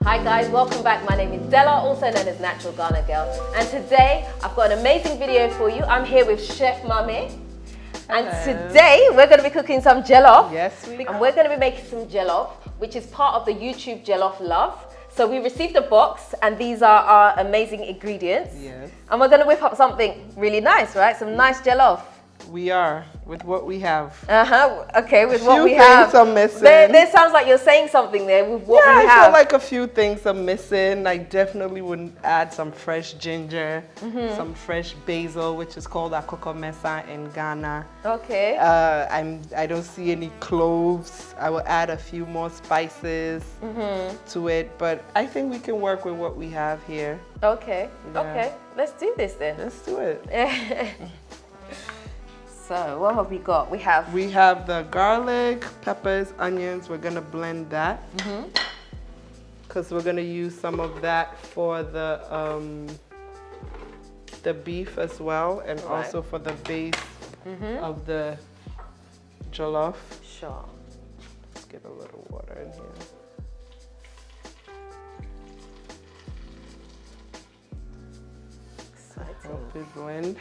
Hi guys, welcome back. My name is Dela, also known as Natural Ghana Girl. And today, I've got an amazing video for you. I'm here with Chef Maame. And today, we're going to be cooking some jollof. Yes, we are. And we're going to be making some jollof, which is part of the YouTube Jollof Love. So we received a box, and these are our amazing ingredients. Yes. And we're going to whip up something really nice, right? Some nice jollof. We are, with what we have. Okay, with what Few we things have. are missing. There sounds like you're saying something there with what we I have. feel like a few things are missing. I definitely would add some fresh ginger, some fresh basil, which is called akoko mesa in Ghana. Okay. I don't see any cloves. I will add a few more spices to it, but I think we can work with what we have here. Okay. Yeah. Okay. Let's do this then. Let's do it. So what have we got? We have the garlic, peppers, onions. We're gonna blend that because we're gonna use some of that for the beef as well, and also for the base of the jollof. Sure. Let's get a little water in here. Exciting. Help it blend.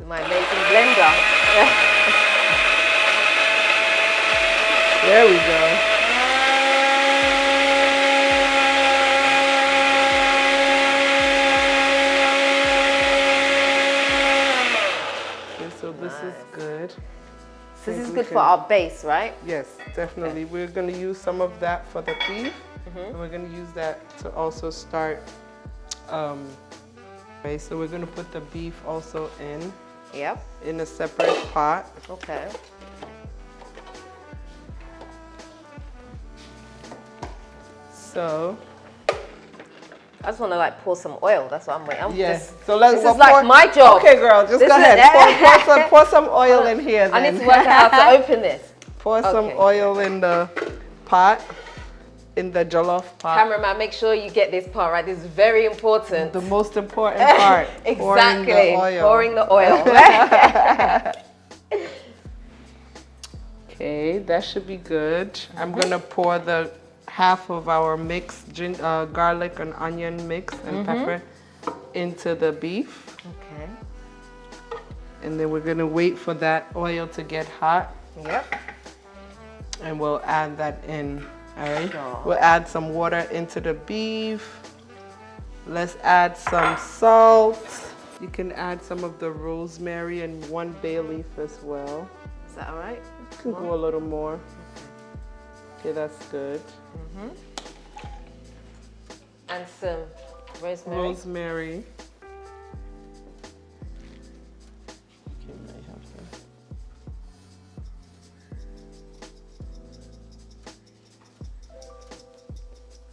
My amazing blender. There we go. So this is good. So this is good for our base, right? Yes, definitely. Okay. We're going to use some of that for the beef, and we're going to use that to also start. Okay, so we're going to put the beef also in. Yep. In a separate pot. Okay. So. I just want to like pour some oil. That's what I'm waiting. Yes. So this is like my job. Okay, girl, just go ahead. Pour some oil in here. Then. I need to work out how to open this. Pour some oil in the pot, in the jollof pot. Cameraman, make sure you get this part right. This is very important. The most important part. Exactly. Pouring the oil. Okay, that should be good. I'm gonna pour the half of our mix, garlic and onion mix and pepper into the beef. Okay. And then we're gonna wait for that oil to get hot. Yep. And we'll add that in, all right? Sure. We'll add some water into the beef. Let's add some salt. You can add some of the rosemary and 1 bay leaf as well. Is that all right? You can go a little more. Okay, that's good. And some rosemary. Rosemary. Okay, may have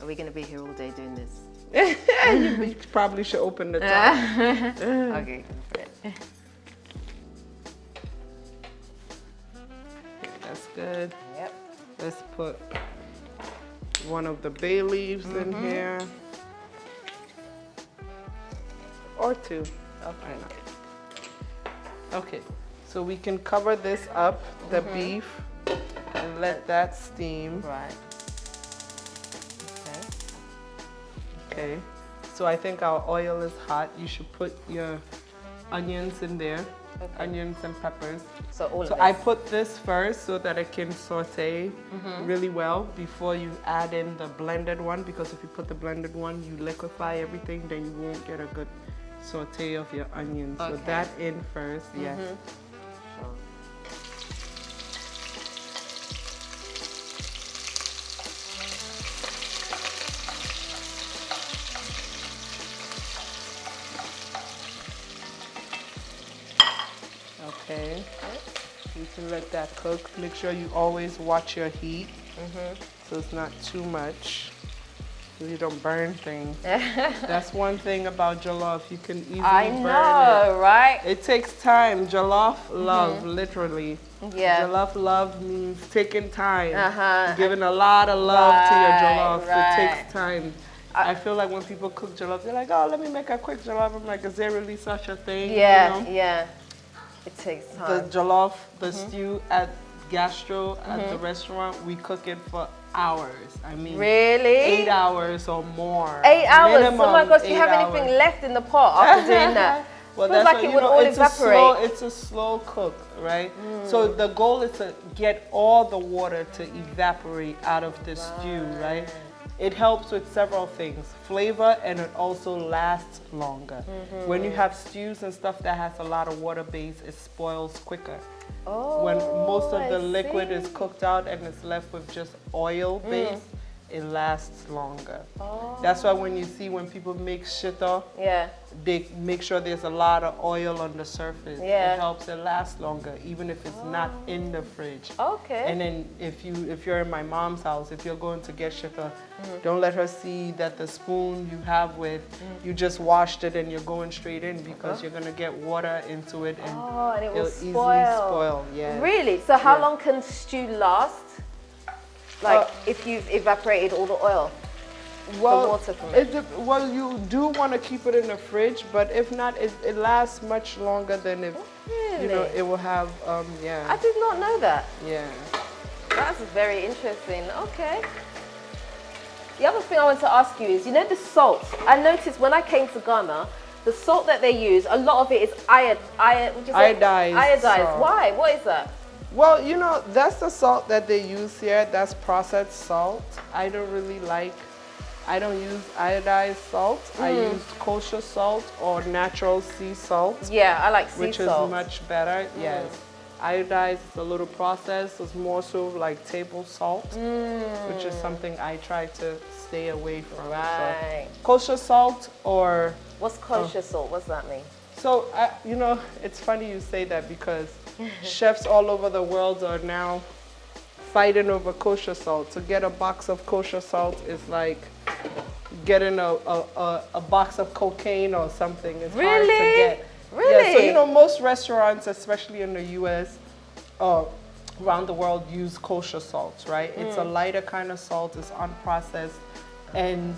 Are we going to be here all day doing this? You probably should open the top. Okay, go for it. That's good. Yep. Let's put 1 of the bay leaves in here. Or 2. Okay. Okay, so we can cover this up, the beef, and let that steam. Right. Okay, so I think our oil is hot. You should put your onions in there, onions and peppers. So all of So this. I put this first so that it can saute really well before you add in the blended one, because if you put the blended one, you liquefy everything, then you won't get a good saute of your onions. So that in first, yes. Sure. Okay. You can let that cook. Make sure you always watch your heat so it's not too much. so you don't burn things. That's one thing about jollof. You can easily burn it. I know, right? It takes time. Jollof love, literally. Yeah. Jollof love means taking time. Giving a lot of love to your jollof. It takes time. I feel like when people cook jollof, they're like, oh, let me make a quick jollof. I'm like, is there really such a thing? Yeah, you know? yeah. It takes time. The jollof, the stew at Gastro, at the restaurant, we cook it for hours. I mean, really? 8 hours or more. 8 hours? Minimum Oh my gosh, do you have 8 hours. anything left in the pot after doing that? Well, feels like it would all evaporate. It's a slow cook, right? So the goal is to get all the water to evaporate out of the stew, right? It helps with several things, flavor, and it also lasts longer. When you have stews and stuff that has a lot of water base, it spoils quicker. When most of the liquid is cooked out and it's left with just oil base, it lasts longer. That's why when you see when people make shito, they make sure there's a lot of oil on the surface. It helps it last longer, even if it's not in the fridge. And then if you're in my mom's house, if you're going to get shito, don't let her see that the spoon you have with, you just washed it and you're going straight in, because you're gonna get water into it and it will easily spoil. Really? So how long can stew last? Like if you've evaporated all the oil, the water from it? Well, you do want to keep it in the fridge, but if not, it lasts much longer than if, you know, it will have, I did not know that. Yeah. That's very interesting. Okay. The other thing I want to ask you is, you know the salt? I noticed when I came to Ghana, the salt that they use, a lot of it is iodized. Salt. Why? What is that? Well, you know, that's the salt that they use here. That's processed salt. I don't use iodized salt. I use kosher salt or natural sea salt. Yeah, I like sea salt. Which is much better, yes. Iodized is a little processed. It's more so like table salt, which is something I try to stay away from. Right. So, kosher salt or... What's kosher salt? What's that mean? So, you know, it's funny you say that, because chefs all over the world are now fighting over kosher salt. To get a box of kosher salt is like getting a box of cocaine or something. It's hard to get. Really? Yeah, so, you know, most restaurants, especially in the US, around the world, use kosher salt, right? It's a lighter kind of salt. It's unprocessed. And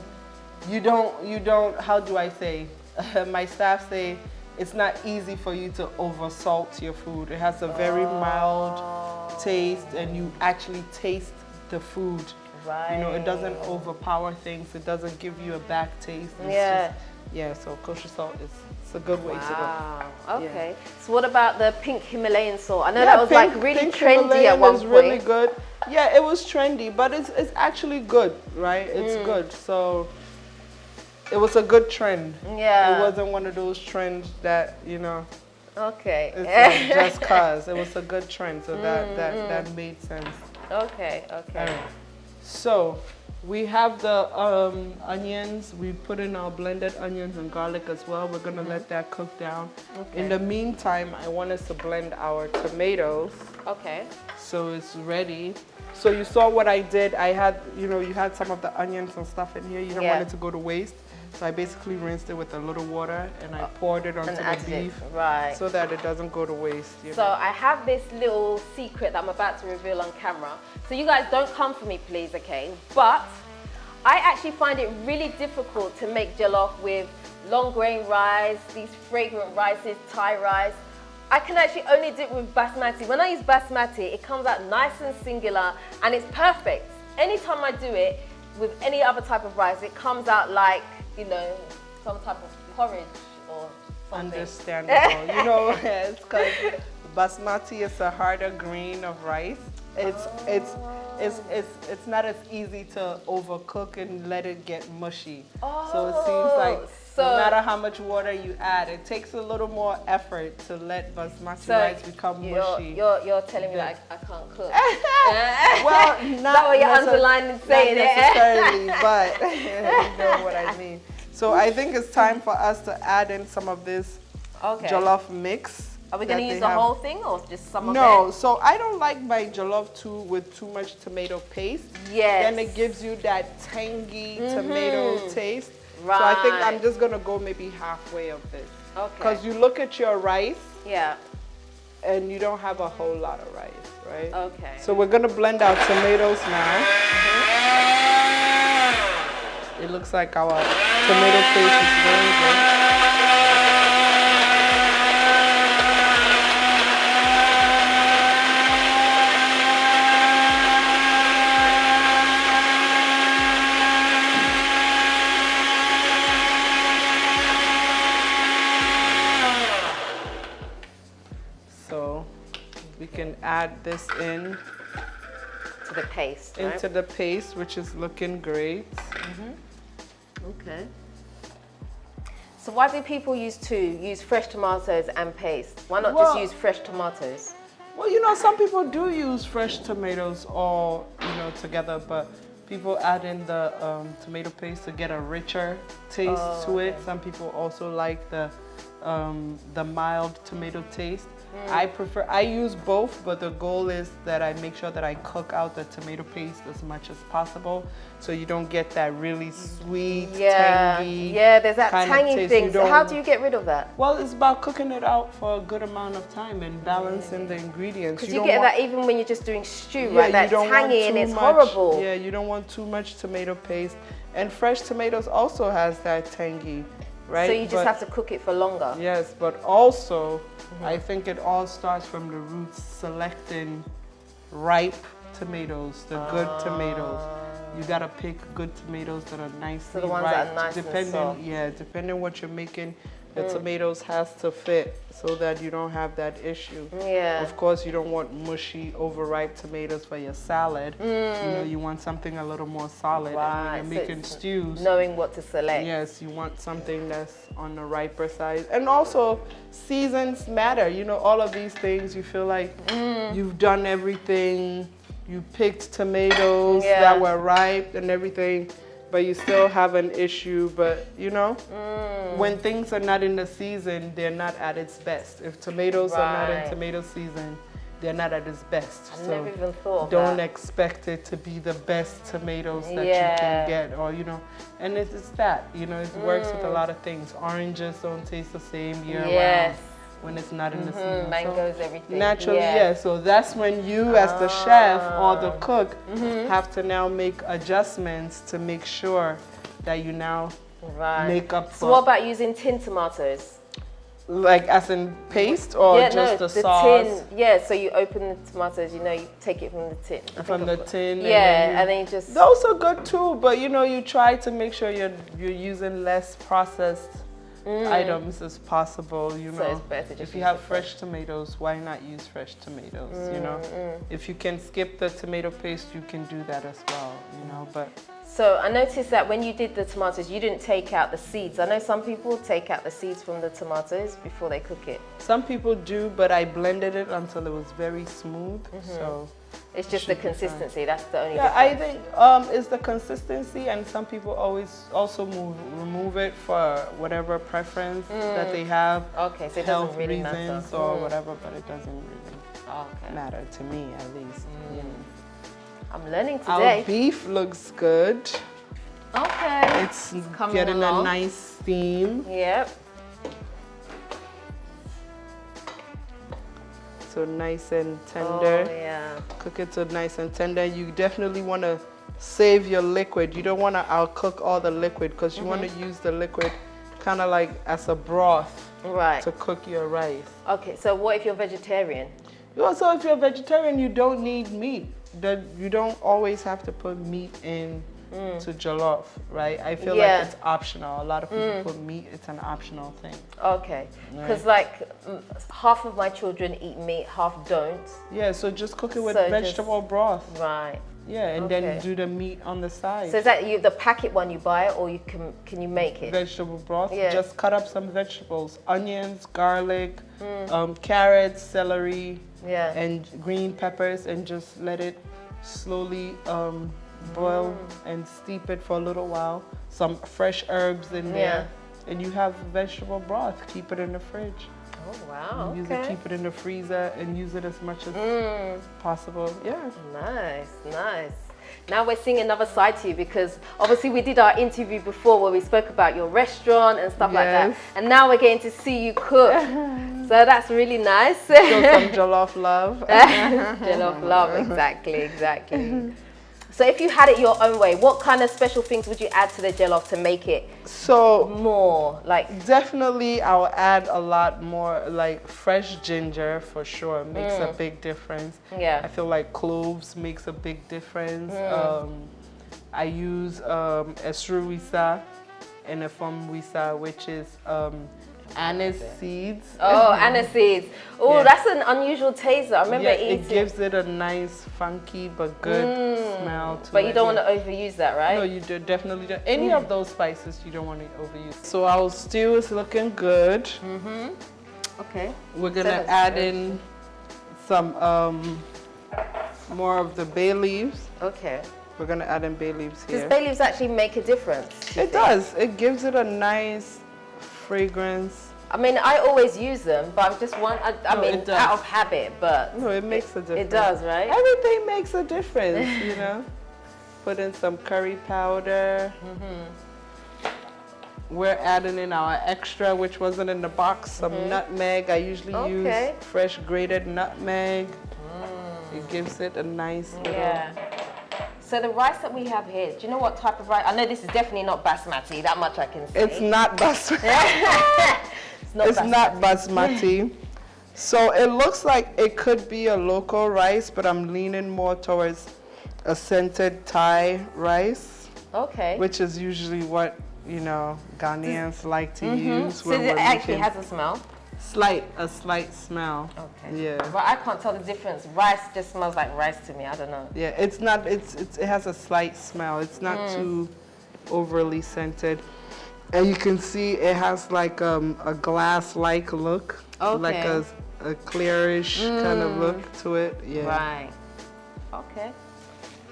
you don't, how do I say? My staff say, it's not easy for you to over salt your food. It has a very mild taste, and you actually taste the food. Right. You know, it doesn't overpower things. It doesn't give you a back taste. It's so kosher salt it's a good way to go. Okay. So what about the pink Himalayan salt? I know that was like really trendy at one point. Really good. Yeah, it was trendy, but it's actually good, right? It's good. So it was a good trend. Yeah. It wasn't one of those trends that, you know. Okay. It's like just cause. It was a good trend, so that made sense. Okay. So we have the onions. We put in our blended onions and garlic as well. We're gonna let that cook down. In the meantime, I want us to blend our tomatoes. Okay. So it's ready. So you saw what I did. I had, you know, you had some of the onions and stuff in here. You don't want it to go to waste. So I basically rinsed it with a little water and I poured it onto the beef, so that it doesn't go to waste. So I have this little secret that I'm about to reveal on camera. So you guys don't come for me, please, okay? But I actually find it really difficult to make jollof with long grain rice, these fragrant rices, Thai rice. I can actually only do it with basmati. When I use basmati, it comes out nice and singular and it's perfect. Anytime I do it with any other type of rice, it comes out like, you know, some type of porridge or something. Understandable. You know, it's because basmati is a harder grain of rice. It's not as easy to overcook and let it get mushy. So it seems like no matter how much water you add, it takes a little more effort to let basmati rice become mushy. You're telling me that I can't cook. Well, not what you're underlining saying not necessarily, but you know what I mean. So I think it's time for us to add in some of this jollof mix. Are we going to use the whole thing or just some of it? No, so I don't like my jollof with too much tomato paste. Yes. Then it gives you that tangy tomato taste. Right. So I think I'm just gonna go maybe halfway of this. Okay. Because you look at your rice. Yeah. And you don't have a whole lot of rice, right? Okay. So we're gonna blend our tomatoes now. It looks like our tomato paste is very good. So we can add this in to the paste, right? Into the paste, which is looking great. Okay. So why do people use fresh tomatoes and paste? Why not just use fresh tomatoes? Well, you know, some people do use fresh tomatoes all, together, but people add in the tomato paste to get a richer taste to it. Some people also like the mild tomato taste. I use both, but the goal is that I make sure that I cook out the tomato paste as much as possible, so you don't get that really sweet, tangy. Yeah, there's that tangy thing. So how do you get rid of that? Well, it's about cooking it out for a good amount of time and balancing the ingredients. Because you get that even when you're just doing stew, right? That tangy and it's horrible. Yeah, you don't want too much tomato paste. And fresh tomatoes also has that tangy. Right? So you just have to cook it for longer. Yes, but also I think it all starts from the roots selecting ripe tomatoes, the good tomatoes. You gotta pick good tomatoes that are nicely the ones ripe. that are nice and soft. Depending what you're making, the tomatoes has to fit so that you don't have that issue. Yeah. Of course, you don't want mushy, overripe tomatoes for your salad. You want something a little more solid. Right. And when you're making stews, knowing what to select. yes, you want something that's on the riper side. And also, seasons matter. All of these things, you feel like you've done everything. You picked tomatoes that were ripe and everything, but you still have an issue. But when things are not in the season, they're not at its best. If tomatoes are not in tomato season, they're not at its best. I never even thought of don't that. expect it to be the best tomatoes that you can get, or and it's that, it works with a lot of things. Oranges don't taste the same year round when it's not in the season. Mangoes, everything. Naturally, so that's when you as the chef or the cook have to now make adjustments to make sure that you now make up for. So what about using tin tomatoes? Like as in paste or just the sauce? Tin. So you open the tomatoes, you take it from the tin. From the tin. And then you just... Those are good too, but you try to make sure you're using less processed items as possible, So it's better just if you have fresh tomatoes, why not use fresh tomatoes, If you can skip the tomato paste, you can do that as well, but... So I noticed that when you did the tomatoes, you didn't take out the seeds. I know some people take out the seeds from the tomatoes before they cook it. Some people do, but I blended it until it was very smooth, so... It's just the consistency, that's the only difference. I think it's the consistency, and some people always also remove it for whatever preference that they have. Okay, so it doesn't really matter. Reasons or whatever, but it doesn't really matter to me, at least. I'm learning today. Our beef looks good. Okay. It's getting a nice steam. Yep. So nice and tender. Oh, yeah. Cook it so nice and tender. You definitely want to save your liquid. You don't want to outcook all the liquid, because you want to use the liquid kind of like as a broth to cook your rice. Okay, so what if you're vegetarian? Also, if you're vegetarian, you don't need meat. You don't always have to put meat in to jollof, right? I feel like it's optional. A lot of people put meat, it's an optional thing. Okay, because half of my children eat meat, half don't. Yeah, so just cook it with vegetable broth. Right. Yeah, and then do the meat on the side. So is that the packet one you buy, or can you make it? Vegetable broth. Yeah. Just cut up some vegetables: onions, garlic, carrots, celery, and green peppers, and just let it slowly boil and steep it for a little while. Some fresh herbs in there, and you have vegetable broth. Keep it in the fridge. Oh, wow. Use it, keep it in the freezer, and use it as much as possible. Yeah. Nice, nice. Now we're seeing another side to you, because obviously we did our interview before where we spoke about your restaurant and stuff like that. And now we're getting to see you cook. So that's really nice. Show some jollof love. Jollof love, exactly. So if you had it your own way, what kind of special things would you add to the jollof to make it more like? Definitely I'll add a lot more like fresh ginger for sure. Makes a big difference. Yeah. I feel like cloves makes a big difference. I use esruwisa and efomwisa, which is anise seeds. Oh, anise seeds. Oh, that's an unusual taste. I remember eating. It gives it a nice, funky but good smell to it. But you don't want to overuse that, right? No, you definitely don't. Any of those spices you don't want to overuse. So our stew is looking good. Okay. We're gonna add in some more of the bay leaves. Okay. We're gonna add in bay leaves here. Does bay leaves actually make a difference? It does. It gives it a nice fragrance. I mean, I always use them, but I just want, I mean, out of habit, but... No, it makes a difference. It does, right? Everything makes a difference, you know? Put in some curry powder. We're adding in our extra, which wasn't in the box, some nutmeg. I usually use fresh grated nutmeg. It gives it a nice little... So the rice that we have here, do you know what type of rice? I know this is definitely not basmati, that much I can say. It's not basmati. It's not basmati. So it looks like it could be a local rice, but I'm leaning more towards a scented Thai rice. Okay. Which is usually what, you know, Ghanaians like to use. So it actually has a smell? A slight smell. Okay. Yeah. But I can't tell the difference. Rice just smells like rice to me. I don't know. Yeah, it's not. It has a slight smell. It's not too overly scented, and you can see it has like a glass-like look, like a clearish kind of look to it. Yeah. Right. Okay.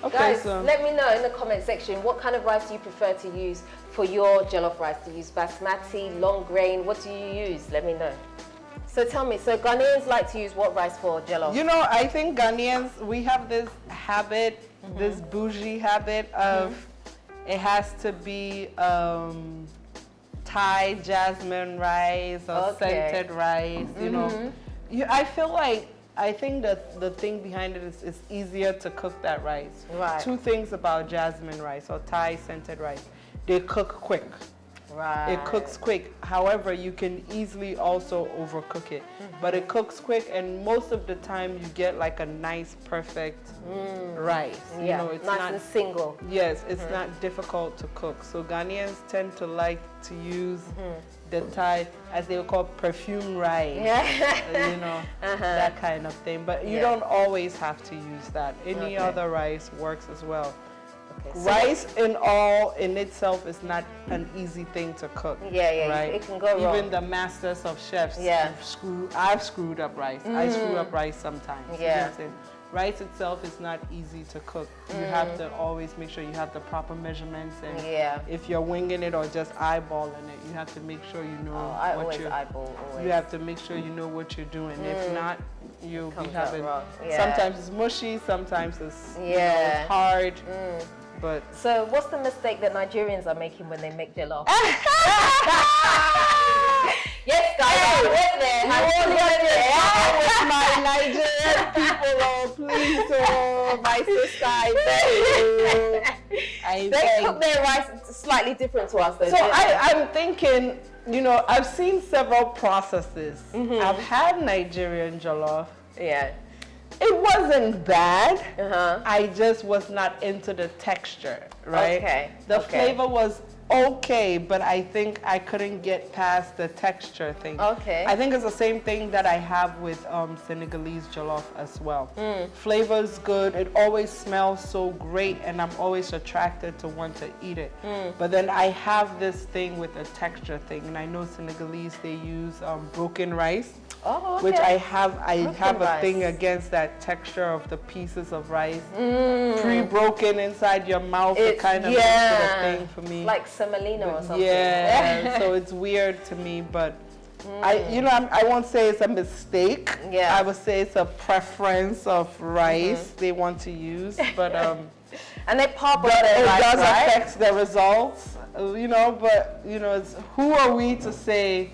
Okay. Guys, So let me know in the comment section what kind of rice do you prefer to use for your jollof rice. Do you use basmati, long grain? What do you use? Let me know. So tell me, so Ghanaians like to use what rice for jollof? You know, I think Ghanaians, we have this habit, this bougie habit of it has to be Thai jasmine rice or scented rice, you know. I feel like, I think that the thing behind it is it's easier to cook that rice. Right. Two things about jasmine rice or Thai scented rice. They cook quick. Right. It cooks quick. However, you can easily also overcook it. But it cooks quick, and most of the time you get like a nice, perfect rice. Yeah, you know, it's nice not, and single. Yes, it's not difficult to cook. So Ghanaians tend to like to use the Thai, as they would call perfume rice. You know, that kind of thing. But you don't always have to use that. Any other rice works as well. Rice in itself is not an easy thing to cook. Right? It can go wrong. Even the masters of chefs, I've screwed up rice. I screw up rice sometimes. You know what I'm saying? Rice itself is not easy to cook. You have to always make sure you have the proper measurements, and if you're winging it or just eyeballing it, you have to make sure you know what you're. You have to make sure you know what you're doing. If not, you'll be having. Sometimes it's mushy, sometimes it's, you know, it's hard. But so what's the mistake that Nigerians are making when they make jollof? Yes, guys, I went there. I with my Nigerian people, oh please, oh my sister, I beg you. They cook their rice slightly different to us, though. So I'm thinking, you know, I've seen several processes. I've had Nigerian jollof. It wasn't bad. I just was not into the texture, right? The flavor was okay, but I think I couldn't get past the texture thing. I think it's the same thing that I have with Senegalese jollof as well. Flavor's good. It always smells so great, and I'm always attracted to want to eat it. But then I have this thing with the texture thing, and I know Senegalese, they use broken rice. Which I have a thing against that texture of the pieces of rice pre-broken inside your mouth. It kind of makes it a thing for me. Like semolina or something. Yeah, so it's weird to me, but I won't say it's a mistake. Yeah. I would say it's a preference of rice they want to use, but and they parboil but their it rice, does right? affect the results, but it's, who are we to say?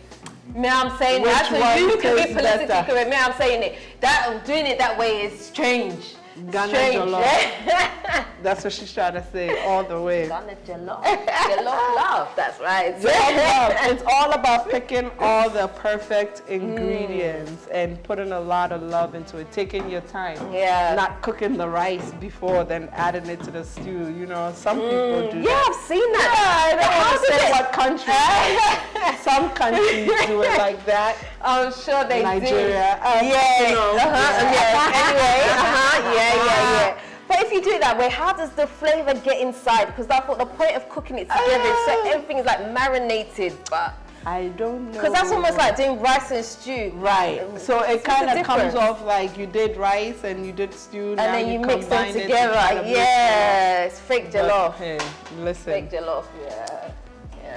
Me, I'm saying which that, so one you can be tastes politically better? correct. Me, I'm saying it. That doing it that way is strange. Ghanaian Jollof. That's what she's trying to say all the way. Ghanaian Jollof. Jollof love, that's right. Jollof love. It's all about picking all the perfect ingredients and putting a lot of love into it, taking your time. Yeah. Not cooking the rice before, then adding it to the stew. Some people do Yeah, that. I've seen that. Yeah, I don't want to say what country. Some countries do it like that. I'm sure they Nigeria. do. Yeah. But if you do it that way, how does the flavor get inside? Because I thought the point of cooking it together is so everything is like marinated, but I don't know. because that's almost like doing rice and stew. Right. So it What's kind the of comes difference? off like you did rice and you did stew. And now then you mix them combine it together. kind of mix it up. Yeah, it's fake But, jollof. hey, listen. Fake jollof, yeah.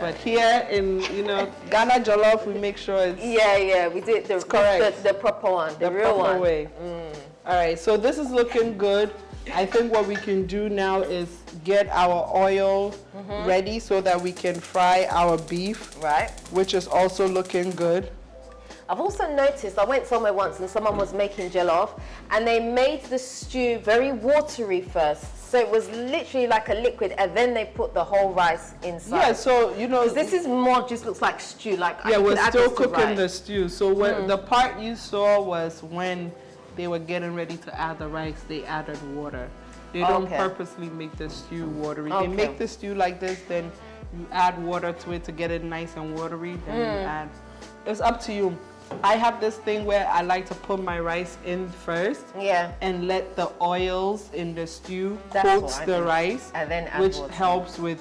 But here in Ghana Jollof, we make sure it's Yeah, we did the correct. the proper one, the real proper one. way. All right, so this is looking good. I think what we can do now is get our oil ready so that we can fry our beef, Right. which is also looking good. I've also noticed, I went somewhere once and someone was making jollof and they made the stew very watery first. So it was literally like a liquid and then they put the whole rice inside. Yeah, so, 'Cause this is more just looks like stew. Like yeah, you we're could add still this to cooking rice. the stew. So when the part you saw was when they were getting ready to add the rice, they added water. They don't Okay. purposely make the stew watery. They Okay. make the stew like this, then you add water to it to get it nice and watery, then you add. It's up to you. I have this thing where I like to put my rice in first Yeah. and let the oils in the stew That's coat what I the do. rice, And then add which water. helps with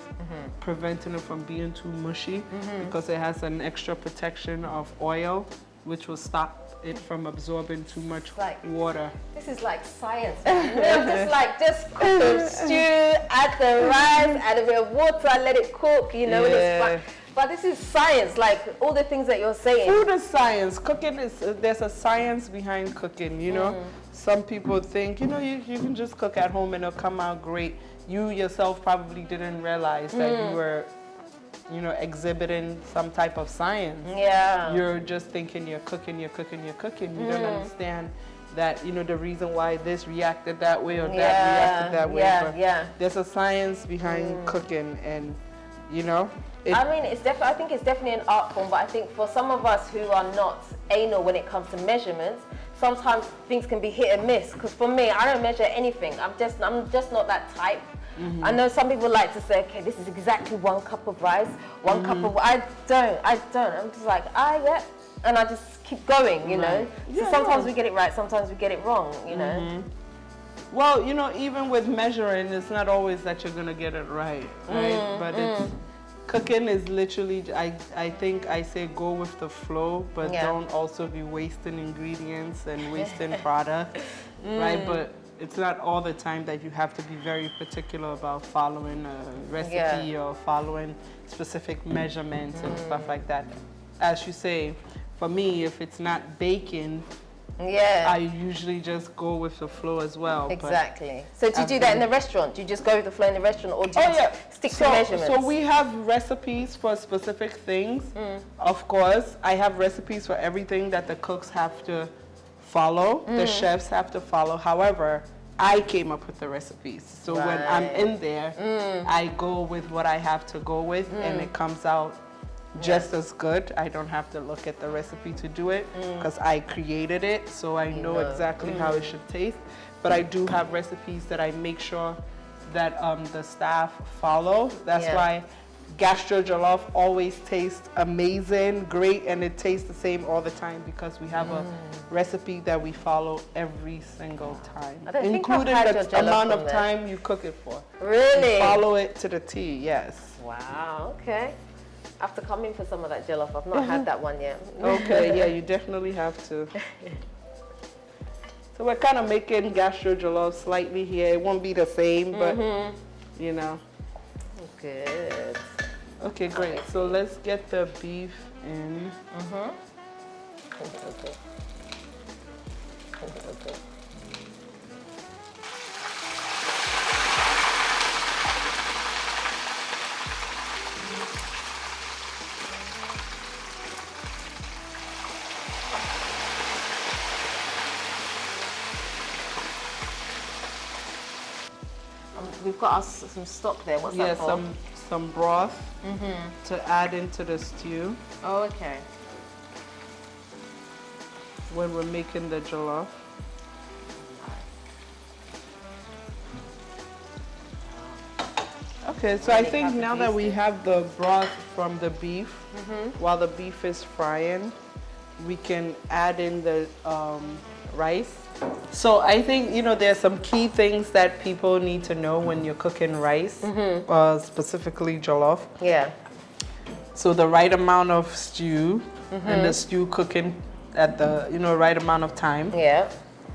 preventing it from being too mushy because it has an extra protection of oil, which will stop it from absorbing too much Like- water. This is like science. just cook the stew, add the rice, add a bit of water, let it cook, and it's Yeah. fine. But this is science, like all the things that you're saying. Food is science. Cooking is, there's a science behind cooking, Some people think, you can just cook at home and it'll come out great. You yourself probably didn't realize that you were, exhibiting some type of science. Yeah. You're just thinking you're cooking. You don't understand that, the reason why this reacted that way or that reacted that way. But there's a science behind cooking and, I mean, I think it's definitely an art form, but I think for some of us who are not anal when it comes to measurements, sometimes things can be hit and miss. Because for me, I don't measure anything. I'm just not that type. I know some people like to say, okay, this is exactly 1 cup of rice, 1 cup of. I don't. I'm just like, yeah, and I just keep going, So sometimes we get it right, sometimes we get it wrong, Well, even with measuring, it's not always that you're gonna get it right? But cooking is literally, I think I say go with the flow, but don't also be wasting ingredients and wasting product, right? But it's not all the time that you have to be very particular about following a recipe or following specific measurements and stuff like that. As you say, for me, if it's not baking, I usually just go with the flow as well. Exactly. So do you do that in the restaurant? Do you just go with the flow in the restaurant, or do you stick to measurements? So we have recipes for specific things. Of course, I have recipes for everything that the cooks have to follow, the chefs have to follow. However, I came up with the recipes. So when I'm in there, I go with what I have to go with, and it comes out just as good. I don't have to look at the recipe to do it because I created it, so I know exactly how it should taste. But I do have recipes that I make sure that the staff follow. That's why Gastro Jollof always tastes amazing, great, and it tastes the same all the time because we have a recipe that we follow every single time, including the amount of time you cook it for. Really? You follow it to the T, yes. Wow, okay. I have to come in for some of that jollof. I've not had that one yet. Okay, yeah, you definitely have to. So we're kind of making Gastro Jollof slightly here. It won't be the same, but Good. Okay, great. So let's get the beef in. Okay. Okay. We've got some stock there. What's that for? Some broth to add into the stew. Oh, okay. When we're making the jollof. Okay, so I think now that we have the broth from the beef, while the beef is frying, we can add in the rice. So I think, you know, there's some key things that people need to know when you're cooking rice, specifically jollof. Yeah. So the right amount of stew and the stew cooking at the, you know, right amount of time. Yeah.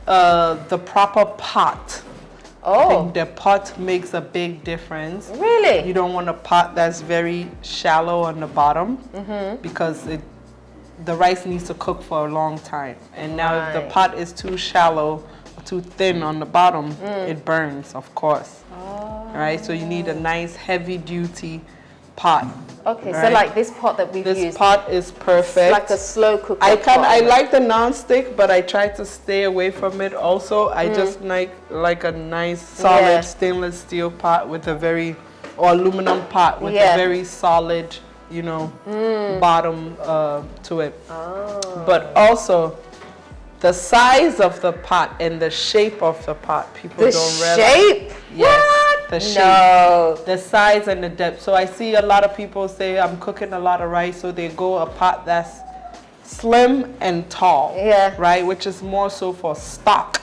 The proper pot. Oh. I think the pot makes a big difference. Really? You don't want a pot that's very shallow on the bottom because the rice needs to cook for a long time. And now if the pot is too shallow, too thin on the bottom, it burns, of course. Oh. Right? So you need a nice heavy duty pot. Okay, right? so like this pot that we've used. This pot is perfect. It's like a slow cooker. I like the non-stick, but I try to stay away from it also. I just like a nice solid stainless steel pot with or aluminum pot with a very solid, you know, bottom to it. Oh. But also the size of the pot and the shape of the pot, people don't realize. The shape? Yes. What? The shape, no. the size and the depth. So I see a lot of people say I'm cooking a lot of rice, so they go a pot that's slim and tall, right? Which is more so for stock.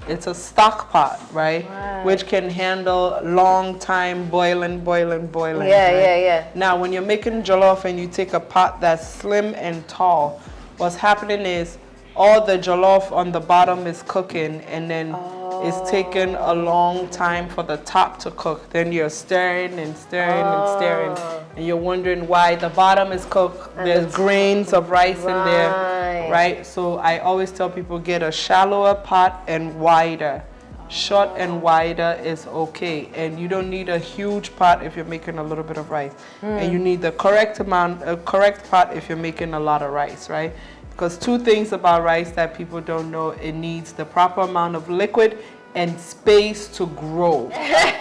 It's a stock pot, right? Which can handle long time boiling. Yeah. Now, when you're making jollof and you take a pot that's slim and tall, what's happening is all the jollof on the bottom is cooking, and then it's taking a long time for the top to cook. Then you're stirring and you're wondering why the bottom is cooked. There's grains of rice in there, right? So I always tell people get a shallower pot and wider. Short and wider is okay, and you don't need a huge pot if you're making a little bit of rice, and you need the correct pot if you're making a lot of rice, right? Because two things about rice that people don't know: it needs the proper amount of liquid and space to grow.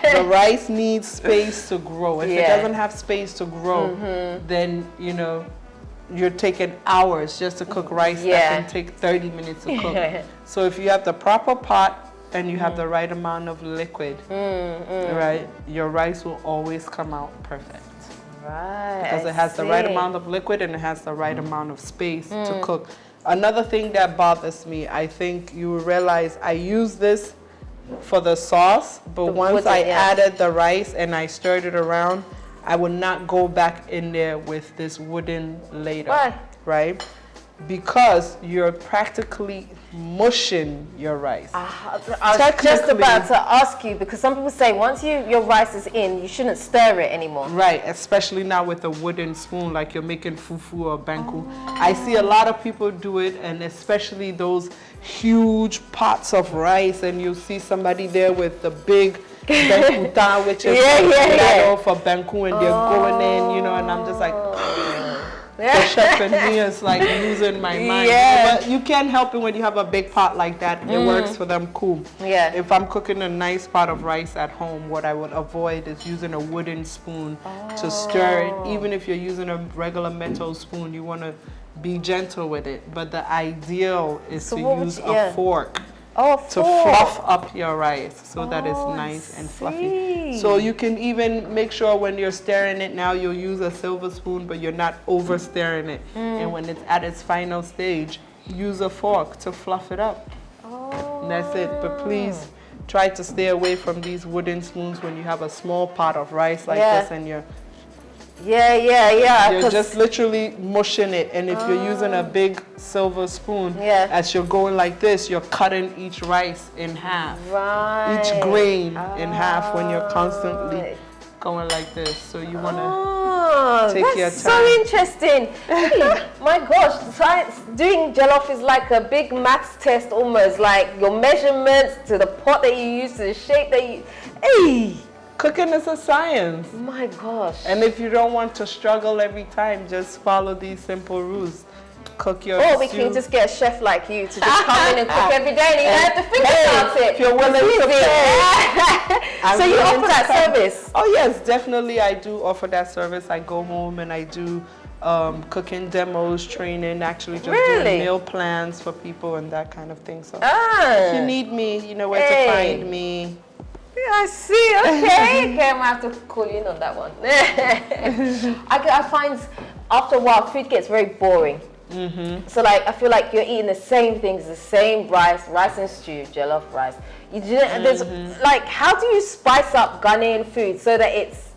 The rice needs space to grow. If it doesn't have space to grow, then you know you're taking hours just to cook rice that can take 30 minutes to cook. So if you have the proper pot and you have the right amount of liquid, right, your rice will always come out perfect. Right. Because it has the right amount of liquid and it has the right amount of space to cook. Another thing that bothers me, I think you realize I use this for the sauce, but once I added the rice and I stirred it around, I would not go back in there with this wooden ladle. Why? Right? Because you're practically mushing your rice. I was just about to ask you, because some people say once your rice is in, you shouldn't stir it anymore. Right, especially now with a wooden spoon, like you're making fufu or banku. I see a lot of people do it, and especially those huge pots of rice, and you see somebody there with the big bankuta, which is for banku, and they're going in, you know, and I'm just like, the chef in me is like losing my mind. But you can't help it when you have a big pot like that. It works for them cool. Yeah. If I'm cooking a nice pot of rice at home, what I would avoid is using a wooden spoon to stir it. Even if you're using a regular metal spoon, you want to be gentle with it. But the ideal is to use a fork. To fluff up your rice so that it's nice and fluffy. So you can even make sure when you're stirring it now, you'll use a silver spoon, but you're not over stirring it. And when it's at its final stage, use a fork to fluff it up. And that's it. But please try to stay away from these wooden spoons when you have a small pot of rice like this and you're You're just literally mushing it, and if you're using a big silver spoon, as you're going like this, you're cutting each rice in half. Each grain in half when you're constantly going like this. So you want to Take your that's time. so interesting. Hey, my gosh, doing jollof is like a big maths test almost, like your measurements to the pot that you use, to the shape that you... Hey! Cooking is a science. My gosh. And if you don't want to struggle every time, just follow these simple rules. Cook your Or we stew. can just get a chef like you to just come in and cook every day and you don't have to think about it. If you're willing to pay. So you offer that service? Oh yes, definitely I do offer that service. I go home and I do cooking demos, training, actually just doing meal plans for people and that kind of thing. So if you need me, you know where to find me. Yeah, I see. Okay. Okay, I'm gonna have to call you in on that one. I find after a while food gets very boring. So like I feel like you're eating the same things, the same rice and stew, jollof rice. There's like, how do you spice up Ghanaian food so that it's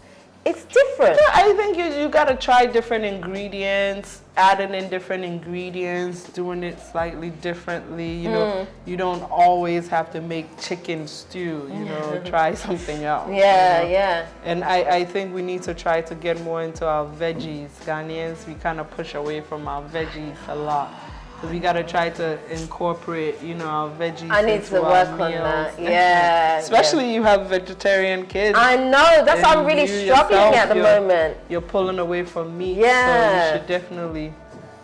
different? Yeah, I think you gotta try different ingredients, adding in different ingredients, doing it slightly differently. You know, you don't always have to make chicken stew. You know, try something else. Yeah, you know? yeah. And I think we need to try to get more into our veggies. Ghanaians, we kind of push away from our veggies a lot. So we gotta try to incorporate, you know, our veggies. I need to work on that. Yeah. Especially you have vegetarian kids. I know. That's why I'm really struggling at the moment. You're pulling away from meat. Yeah. So you should definitely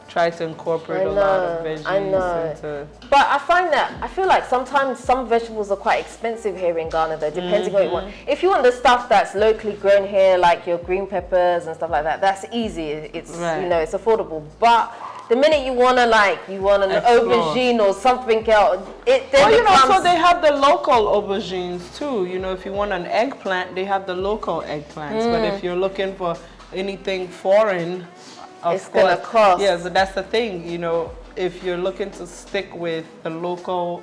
try to incorporate a lot of veggies. I know. But I feel like sometimes some vegetables are quite expensive here in Ghana though, depending on what you want. If you want the stuff that's locally grown here, like your green peppers and stuff like that, that's easy. It's you know, it's affordable. But the minute you want an aubergine or something else, so they have the local aubergines too. You know, if you want an eggplant, they have the local eggplants. But if you're looking for anything foreign, it's gonna cost. Yeah, so that's the thing. You know, if you're looking to stick with the local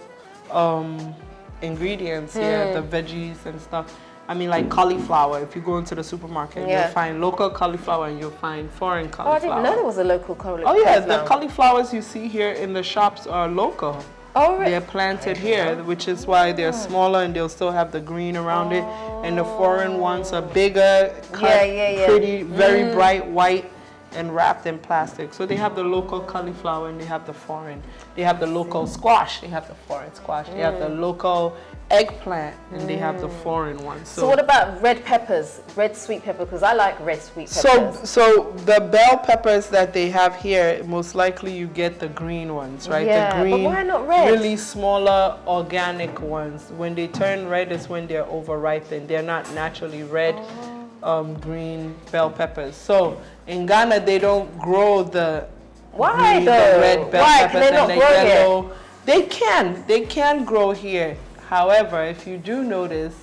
ingredients here, the veggies and stuff. I mean, like cauliflower. If you go into the supermarket, you'll find local cauliflower and you'll find foreign cauliflower. Oh, I didn't know there was a local cauliflower. Oh yeah, the cauliflowers you see here in the shops are local. Oh, really? They're planted here, which is why they're smaller and they'll still have the green around it. And the foreign ones are bigger, cut, pretty, very bright white, and wrapped in plastic. So they have the local cauliflower and they have the foreign. They have the local squash, they have the foreign squash. They have the local eggplant and they have the foreign one. So what about red peppers, red sweet pepper? Because I like red sweet peppers. So the bell peppers that they have here, most likely you get the green ones, right? Yeah, the green, but why not red? Really smaller organic ones. When they turn red is when they're overripened. They're not naturally red. Green bell peppers. So in Ghana they don't grow the red bell peppers and the yellow. They can grow here. However, if you do notice,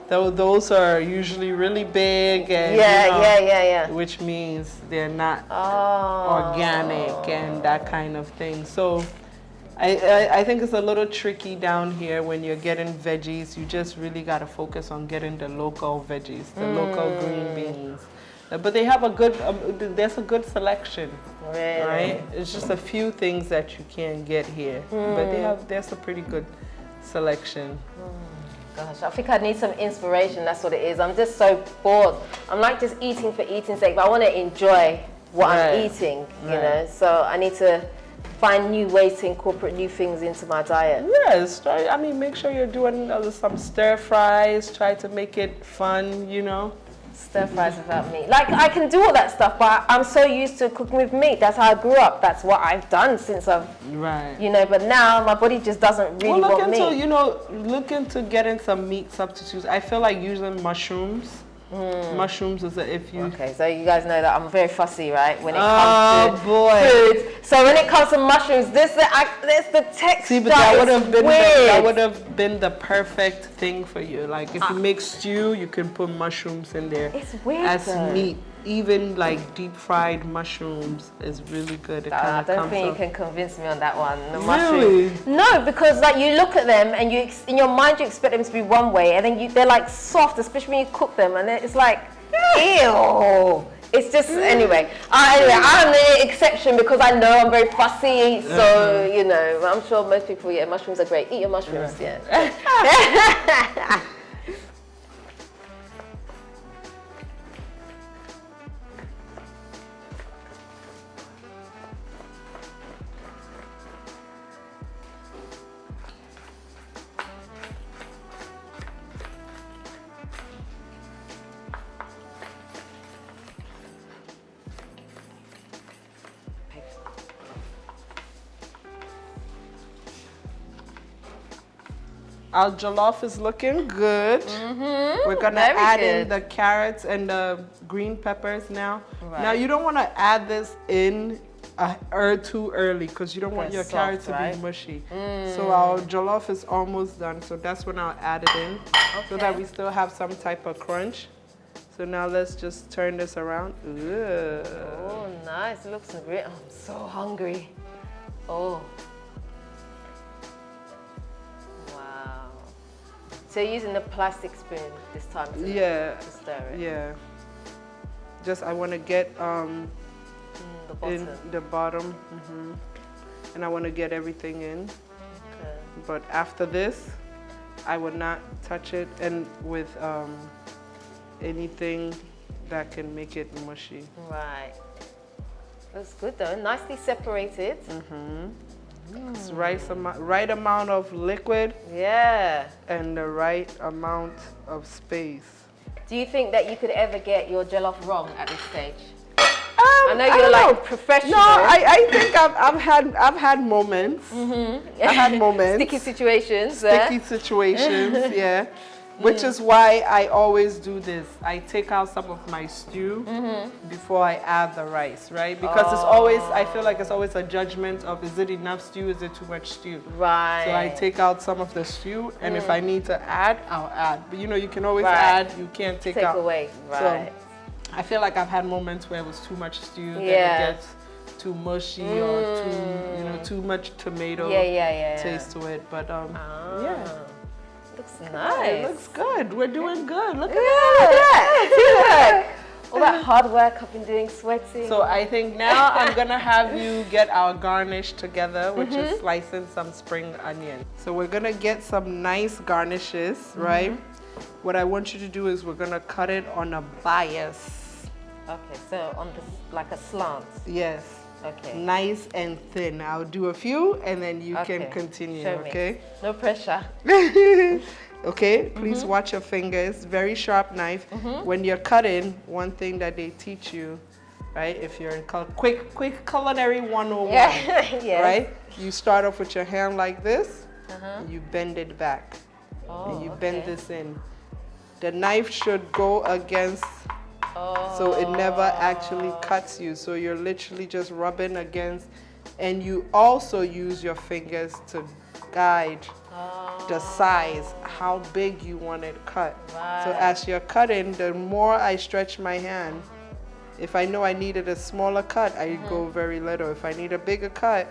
those are usually really big and which means they're not organic and that kind of thing. So I think it's a little tricky down here when you're getting veggies. You just really got to focus on getting the local veggies, the local green beans. But they have a good, there's a good selection, right? It's just a few things that you can't get here, but there's a pretty good selection. Gosh, I think I need some inspiration. That's what it is. I'm just so bored. I'm like just eating for eating's sake, but I want to enjoy what I'm eating, you know. So I need to find new ways to incorporate new things into my diet. Yes, try. I mean, make sure you're doing some stir fries. Try to make it fun, you know. Stir fries without meat. Like I can do all that stuff, but I'm so used to cooking with meat. That's how I grew up. That's what I've done since I've, you know. But now my body just doesn't really want meat. Look into getting some meat substitutes. I feel like using mushrooms. Mushrooms is Okay, so you guys know that I'm very fussy, right? When it comes to food. So when it comes to mushrooms, this the texture. See, but that would have been the perfect thing for you. Like if you make stew, you can put mushrooms in there. It's weird as meat. Even like deep fried mushrooms is really good. I don't think you can convince me on that one. The mushrooms. No, because like you look at them and in your mind you expect them to be one way, and then they're like soft, especially when you cook them, and it's like, ew. It's just anyway. I'm the exception because I know I'm very fussy. So you know, I'm sure most people, mushrooms are great. Eat your mushrooms, yeah. Our jollof is looking good. We're gonna add in the carrots and the green peppers now. Right. Now you don't want to add this in too early because you don't want your carrots to be mushy. So our jollof is almost done. So that's when I'll add it in so that we still have some type of crunch. So now let's just turn this around. Ooh. Oh, nice. It looks great. I'm so hungry. Oh. Wow. So you're using the plastic spoon this time to stir it? Yeah. Just I want to get The bottom. in the bottom. And I want to get everything in. Okay. But after this, I would not touch it and with anything that can make it mushy. Right. Looks good though. Nicely separated. It's right amount of liquid. Yeah. And the right amount of space. Do you think that you could ever get your jollof wrong at this stage? I know you're like professional. No, I think I've had moments. I've had moments. Sticky situations. Sticky situations, yeah. Which is why I always do this. I take out some of my stew before I add the rice, right? Because it's always, I feel like it's always a judgment of is it enough stew, is it too much stew? Right. So I take out some of the stew, and if I need to add, I'll add. But you know, you can always add, you can't take out. Take away, right. So I feel like I've had moments where it was too much stew, then it gets too mushy or too much tomato taste to it. But yeah. Looks nice. It looks good. We're doing good. Look at that. All that hard work I've been doing, sweating. So I think now I'm gonna have you get our garnish together, which is slicing some spring onion. So we're gonna get some nice garnishes, right? What I want you to do is we're gonna cut it on a bias. Okay, so on this, like a slant. Yes. Okay. Nice and thin. I'll do a few and then you can continue, Show me. okay? No pressure. Okay, please watch your fingers. Very sharp knife. When you're cutting, one thing that they teach you, right? If you're in quick culinary 101, right? You start off with your hand like this, and you bend it back, and you bend this in. The knife should go against, so it never actually cuts you. So you're literally just rubbing against, and you also use your fingers to guide the size, how big you want it cut. So as you're cutting, the more I stretch my hand, if I know I needed a smaller cut, I go very little. If I need a bigger cut,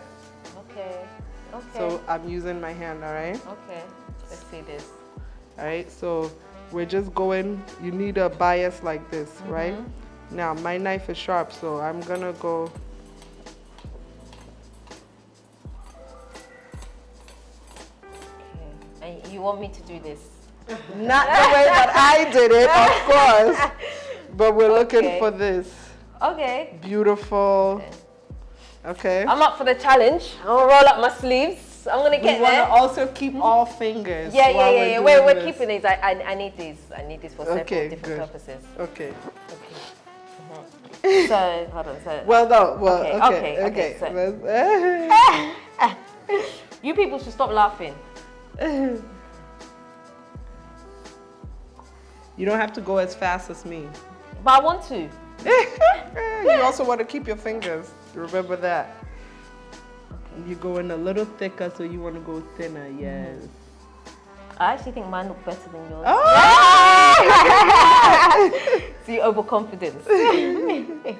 so I'm using my hand, all right? Okay, let's see this. All right, so we're just going, you need a bias like this, right? Now, my knife is sharp, so I'm gonna go. And you want me to do this? Not the way that I did it, of course. But we're looking for this. Okay. Beautiful. Okay. I'm up for the challenge. I'm gonna roll up my sleeves. I'm gonna get there. We want to also keep all fingers. Yeah. We're keeping these. I need these. I need these for several different purposes. Okay. So hold on. So. Well, no. Well, okay. So. You people should stop laughing. You don't have to go as fast as me. But I want to. You also want to keep your fingers. Remember that. Okay. You go in a little thicker, so you want to go thinner. Yes. I actually think mine look better than yours. Oh! See, overconfidence. Okay,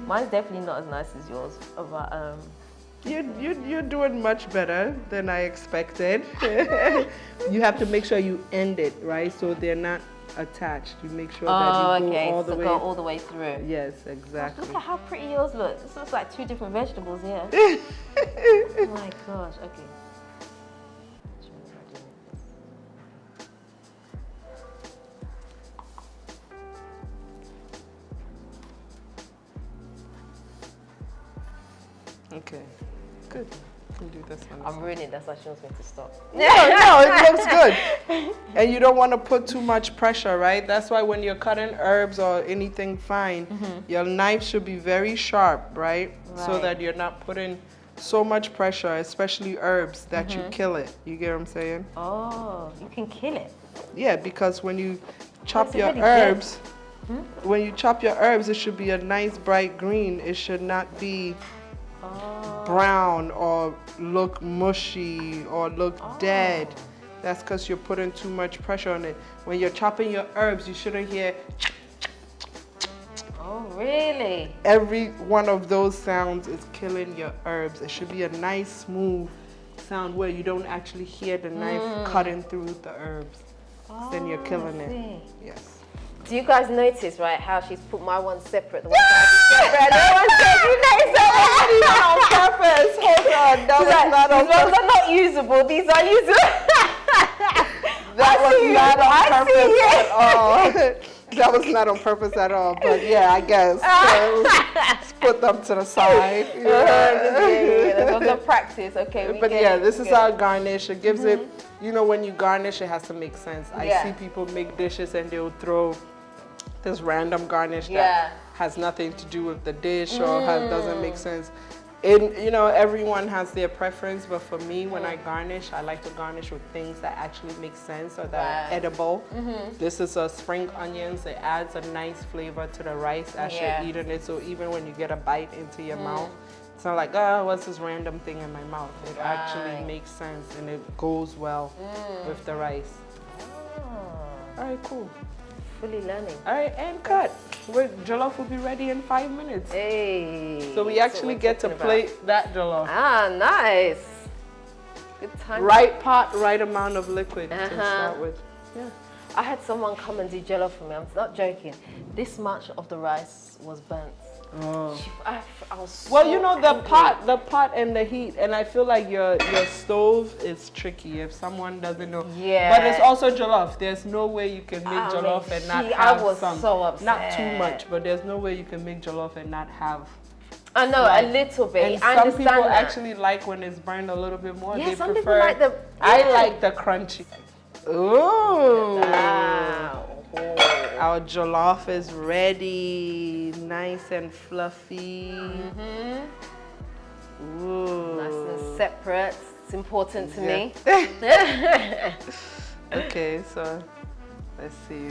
mine's definitely not as nice as yours. But You're doing much better than I expected. You have to make sure you end it, right? So they're not attached. You make sure that you go all the way through. Yes, exactly. Gosh, look at how pretty yours look. This looks like two different vegetables here. Oh my gosh, okay. Okay, good. You can do this one. I'm ruining. That's why she wants me to stop. No, it looks good. And you don't want to put too much pressure, right? That's why when you're cutting herbs or anything fine, your knife should be very sharp, right? So that you're not putting so much pressure, especially herbs, that you kill it. You get what I'm saying? Oh, you can kill it. Yeah, because when you chop it's your already herbs, when you chop your herbs, it should be a nice bright green. It should not be brown or look mushy or look dead. That's because you're putting too much pressure on it. When you're chopping your herbs, you shouldn't hear. Oh, really? Every one of those sounds is killing your herbs. It should be a nice, smooth sound where you don't actually hear the knife cutting through the herbs. Then you're killing it. Yes. Do you guys notice, right, how she's put my one separate, the one separate? No one said you notice that on purpose. Hold on. That was not on purpose. These ones are not usable. These are usable. That was not on purpose at all. That was not on purpose at all. But yeah, I guess. So, let's put them to the side. That was a practice. Okay. But yeah, this is our garnish. It gives it, you know, when you garnish, it has to make sense. I see people make dishes and they'll throw this random garnish that has nothing to do with the dish or doesn't make sense. You know, everyone has their preference, but for me, when I garnish, I like to garnish with things that actually make sense or that are edible. This is a spring onions. It adds a nice flavor to the rice as you're eating it. So even when you get a bite into your mouth, it's not like, oh, what's this random thing in my mouth? It actually makes sense and it goes well with the rice. All right, cool. Fully learning. All right, and cut. Jollof will be ready in 5 minutes. Hey. So we actually get to plate that jollof. Ah, nice. Good time. Right pot, right amount of liquid to start with. Yeah. I had someone come and do jollof for me. I'm not joking. This much of the rice was burnt. Oh. I was so Well, you know, the angry. pot and the heat, and I feel like your stove is tricky if someone doesn't know. Yeah. But it's also jollof. There's no way you can make jollof and not have I was some. so upset. Not too much, but there's no way you can make jollof and not have. I know, a little bit. And I some understand people that. actually like when it's burned a little bit more. Yeah, They some prefer. people like the. I like the crunchy. Ooh. Wow. Our jollof is ready, nice and fluffy. Ooh. Nice and separate. It's important to me. Okay, so let's see.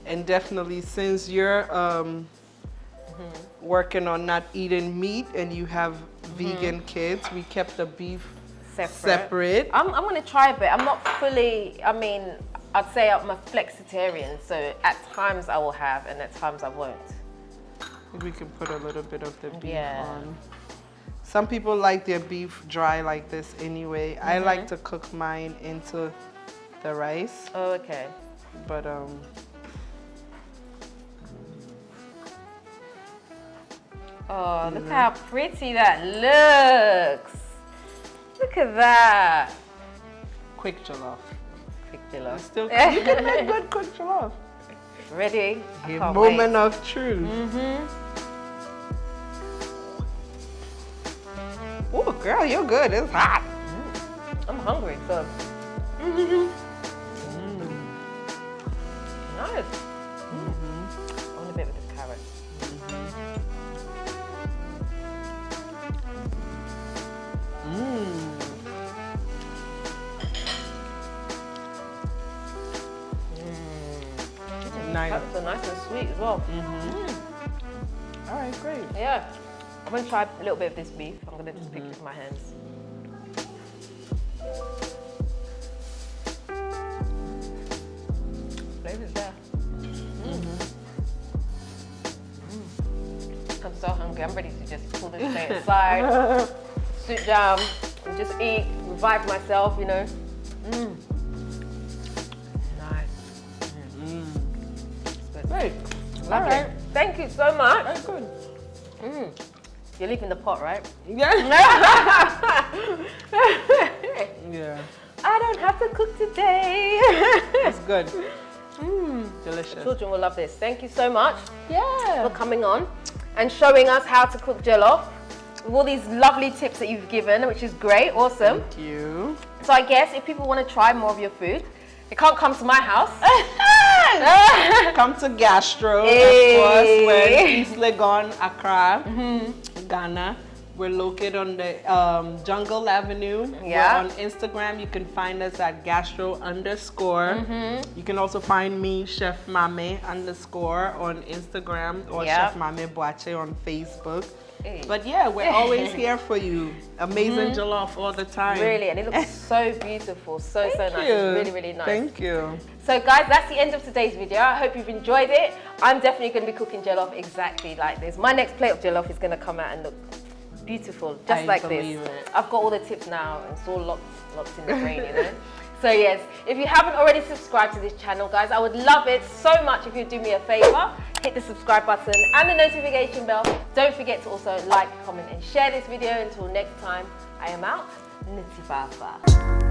And definitely, since you're working on not eating meat and you have vegan kids, we kept the beef separate. I'm going to try a bit. I'm not fully, I mean, I'd say I'm a flexitarian, so at times I will have and at times I won't. We can put a little bit of the beef Yeah. on. Some people like their beef dry like this anyway. I like to cook mine into the rice, Oh, okay. but Oh, look how pretty that looks. Look at that. quick jollof. Quick jollof. Still, you can make good quick jollof. Ready? I can't Moment wait. of truth. Oh, girl, you're good. It's hot. I'm hungry, so. Nice. I want a bit with this carrot. Nice. Carrots are nice and sweet as well. All right, great. Yeah. I'm going to try a little bit of this beef. I'm going to just pick it with my hands. Flavor's there. I'm so hungry. I'm ready to just pull this plate aside, sit down, and just eat, revive myself, you know. Nice. Great. Lovely. All right. Thank you so much. Very good. You're leaving the pot, right? Yeah. Yeah. I don't have to cook today. It's good. Delicious. Children will love this. Thank you so much Yeah. for coming on and showing us how to cook jollof with all these lovely tips that you've given, which is great, awesome. Thank you. So I guess if people want to try more of your food, they can't come to my house. Come to Gastro, Hey. of course. We're in East Legon, Accra, Ghana. We're located on the Jungle Avenue. Yeah. We're on Instagram. You can find us at gastro_. You can also find me, Chef Maame _ on Instagram, or Yeah. Chef Maame Boache on Facebook. Hey. But yeah, we're always here for you. Amazing jollof all the time. Really, and it looks so beautiful, so nice. It's really, really nice. Thank you. So guys, that's the end of today's video. I hope you've enjoyed it. I'm definitely going to be cooking jollof exactly like this. My next plate of jollof is going to come out and look beautiful, just like this. It. I've got all the tips now, and it's all locked in the brain, you know. So yes, if you haven't already subscribed to this channel, guys, I would love it so much if you'd do me a favor. Hit the subscribe button and the notification bell. Don't forget to also like, comment, and share this video. Until next time, I am out. Nutitfafa.